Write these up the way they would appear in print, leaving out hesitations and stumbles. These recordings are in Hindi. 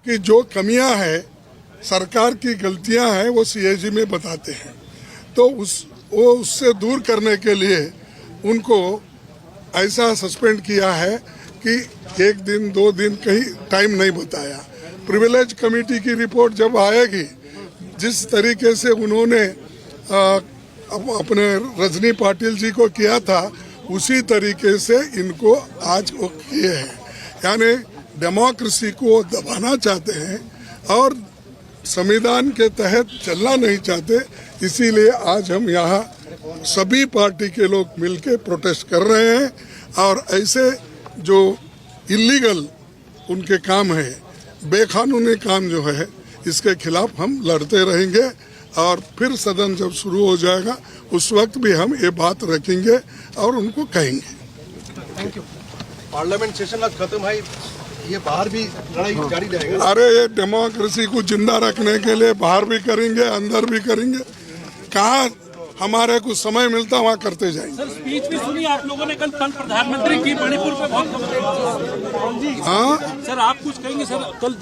कि जो कमियां हैं, सरकार की गलतियां हैं, वो सीएजी में बताते हैं। तो वो उससे दूर करने के लिए उनको ऐसा सस्पेंड किया है कि 1 दिन 2 दिन कहीं टाइम नहीं बताया। प्रिविलेज कमेटी की रिपोर्ट जब आएगी, जिस तरीके से उन्होंने अपने रजनी पाटिल जी को किया था, उसी तरीके से इनको आज वो किए हैं। यानी डेमोक्रेसी को दबाना चाहते हैं और संविधान के तहत चलना नहीं चाहते। इसीलिए आज हम यहाँ सभी पार्टी के लोग मिलकर प्रोटेस्ट कर रहे हैं और ऐसे जो इलीगल उनके काम है, बेकानूनी काम जो है, इसके खिलाफ हम लड़ते रहेंगे। और फिर सदन जब शुरू हो जाएगा उस वक्त भी हम ये बात रखेंगे और उनको कहेंगे। Thank you. पार्लियामेंट सेशन आज खत्म है, ये बाहर भी लड़ाई जारी रहेगा। अरे ये डेमोक्रेसी को जिंदा रखने के लिए बाहर भी करेंगे, अंदर भी करेंगे। कहाँ हमारे को समय मिलता वहाँ करते जाएंगे। सर, स्पीच भी सुनी आप लोगों ने कल प्रधानमंत्री की, मणिपुर पे बहुत। हाँ सर आप कुछ कहेंगे सर? कल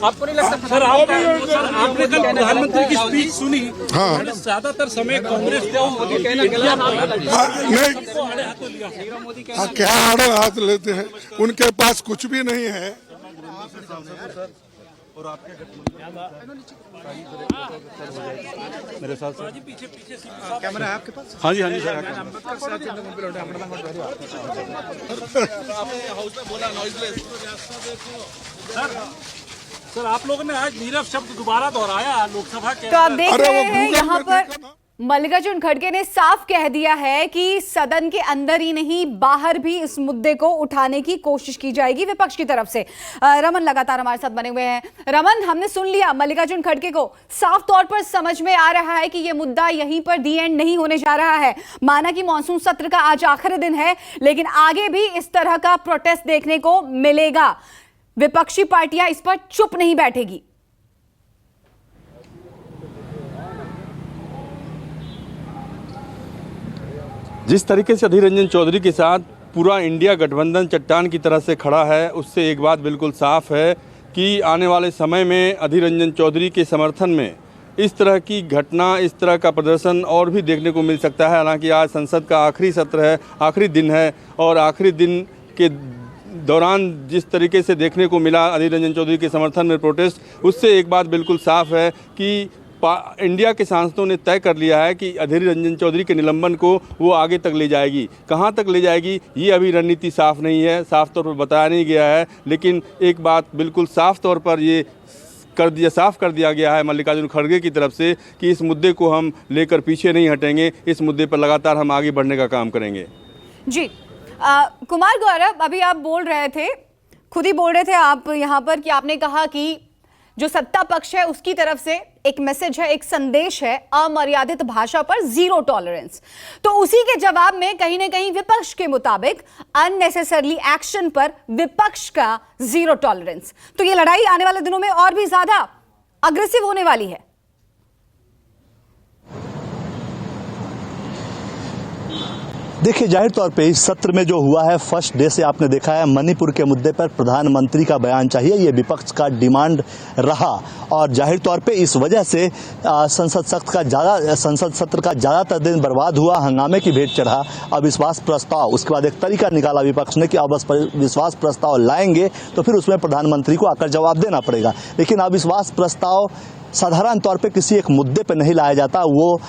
आपको नहीं लगता सर आपने कल प्रधानमंत्री की स्पीच सुनी? हाँ, ज्यादातर समय कांग्रेस नहीं, क्या आड़े हाथ लेते हैं? उनके पास कुछ भी नहीं है। और आपके मेरे साथ पीछे कैमरा है आपके पास? हाँ जी सर। सर आप लोगों ने आज नीरव शब्द दोबारा दोहराया लोकसभा के। तो आप देख रहे हैं यहाँ पर मल्लिकार्जुन खड़गे ने साफ कह दिया है कि सदन के अंदर ही नहीं, बाहर भी इस मुद्दे को उठाने की कोशिश की जाएगी विपक्ष की तरफ से। रमन लगातार हमारे साथ बने हुए हैं। रमन, हमने सुन लिया मल्लिकार्जुन खड़गे को, साफ तौर पर समझ में आ रहा है कि यह मुद्दा यहीं पर दी एंड नहीं होने जा रहा है। माना कि मॉनसून सत्र का आज आखिरी दिन है, लेकिन आगे भी इस तरह का प्रोटेस्ट देखने को मिलेगा। विपक्षी पार्टियां इस पर चुप नहीं बैठेगी। जिस तरीके से अधीर रंजन चौधरी के साथ पूरा इंडिया गठबंधन चट्टान की तरह से खड़ा है, उससे एक बात बिल्कुल साफ है कि आने वाले समय में अधीर रंजन चौधरी के समर्थन में इस तरह की घटना, इस तरह का प्रदर्शन और भी देखने को मिल सकता है। हालांकि आज संसद का आखिरी सत्र है, आखिरी दिन है, और आखिरी दिन के दौरान जिस तरीके से देखने को मिला अधीर रंजन चौधरी के समर्थन में प्रोटेस्ट, उससे एक बात बिल्कुल साफ है कि इंडिया के सांसदों ने तय कर लिया है कि अधीर रंजन चौधरी के निलंबन को वो आगे तक ले जाएगी। कहाँ तक ले जाएगी ये अभी रणनीति साफ नहीं है, साफ तौर पर बताया नहीं गया है। लेकिन एक बात बिल्कुल साफ तौर पर ये साफ कर दिया गया है मल्लिकार्जुन खड़गे की तरफ से कि इस मुद्दे को हम लेकर पीछे नहीं हटेंगे, इस मुद्दे पर लगातार हम आगे बढ़ने का काम करेंगे। जी कुमार गौरव, अभी आप बोल रहे थे, खुद ही बोल रहे थे आप यहाँ पर कि आपने कहा कि जो सत्ता पक्ष है उसकी तरफ से एक मैसेज है, एक संदेश है, अमर्यादित भाषा पर जीरो टॉलरेंस। तो उसी के जवाब में कहीं ना कहीं विपक्ष के मुताबिक अननेसेसरली एक्शन पर विपक्ष का जीरो टॉलरेंस। तो ये लड़ाई आने वाले दिनों में और भी ज्यादा अग्रेसिव होने वाली है। देखिए, जाहिर तौर पे इस सत्र में जो हुआ है, फर्स्ट डे से आपने देखा है मणिपुर के मुद्दे पर प्रधानमंत्री का बयान चाहिए, ये विपक्ष का डिमांड रहा। और जाहिर तौर पे इस वजह से संसद सत्र का ज़्यादातर दिन बर्बाद हुआ, हंगामे की भेंट चढ़ा। अविश्वास प्रस्ताव, उसके बाद एक तरीका निकाला विपक्ष ने कि अब अविश्वास प्रस्ताव लाएंगे तो फिर उसमें प्रधानमंत्री को आकर जवाब देना पड़ेगा। लेकिन अविश्वास प्रस्ताव साधारण तौर पे किसी एक मुद्दे पे नहीं लाया जाता। वो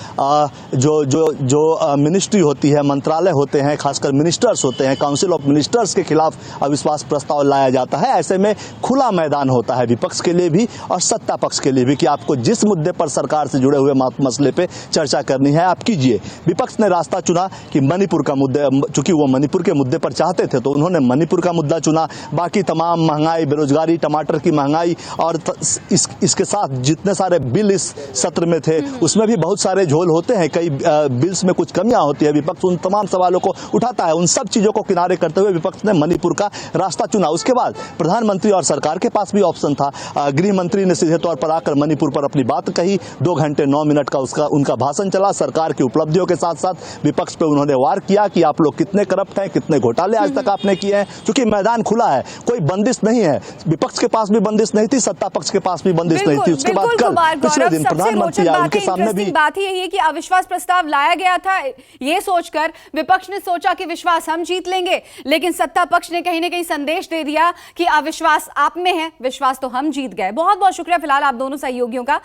जो मिनिस्ट्री होती है, मंत्रालय होते हैं, खासकर मिनिस्टर्स होते हैं, काउंसिल ऑफ मिनिस्टर्स के खिलाफ अविश्वास प्रस्ताव लाया जाता है। ऐसे में खुला मैदान होता है विपक्ष के लिए भी और सत्ता पक्ष के लिए भी कि आपको जिस मुद्दे पर सरकार से जुड़े हुए मसले पे चर्चा करनी है आप कीजिए। विपक्ष ने रास्ता चुना कि मणिपुर का मुद्दा, चूंकि वो मणिपुर के मुद्दे पर चाहते थे तो उन्होंने मणिपुर का मुद्दा चुना। बाकी तमाम महंगाई, बेरोजगारी, टमाटर की महंगाई और इसके साथ जितने जितने सारे बिल इस सत्र में थे उसमें भी बहुत सारे झोल होते हैं, कई बिल्स में कुछ कमियां होती है। विपक्ष उन तमाम सवालों को उठाता है। उन सब चीजों को किनारे करते हुए विपक्ष ने मणिपुर का रास्ता चुना। उसके बाद प्रधानमंत्री और सरकार के पास भी ऑप्शन था। गृह मंत्री ने सीधे तौर पर आकर मणिपुर पर अपनी बात कही। 2 घंटे 9 मिनट का उनका भाषण चला। सरकार की उपलब्धियों के साथ साथ विपक्ष पे उन्होंने वार किया कि आप लोग कितने करप्ट हैं, कितने घोटाले आज तक आपने किए हैं। क्योंकि मैदान खुला है, कोई बंदिश नहीं है। विपक्ष के पास भी बंदिश नहीं थी, सत्ता पक्ष के पास भी बंदिश नहीं थी। उसके बाद कल पिछले दिन प्रधानमंत्री आए, उनके सामने भी बात ही यही है कि अविश्वास प्रस्ताव लाया गया था ये सोचकर, विपक्ष ने सोचा कि विश्वास हम जीत लेंगे, लेकिन सत्ता पक्ष ने कहीं ना कहीं संदेश दे दिया कि अविश्वास आप में है, विश्वास तो हम जीत गए। बहुत बहुत शुक्रिया फिलहाल आप दोनों सहयोगियों का।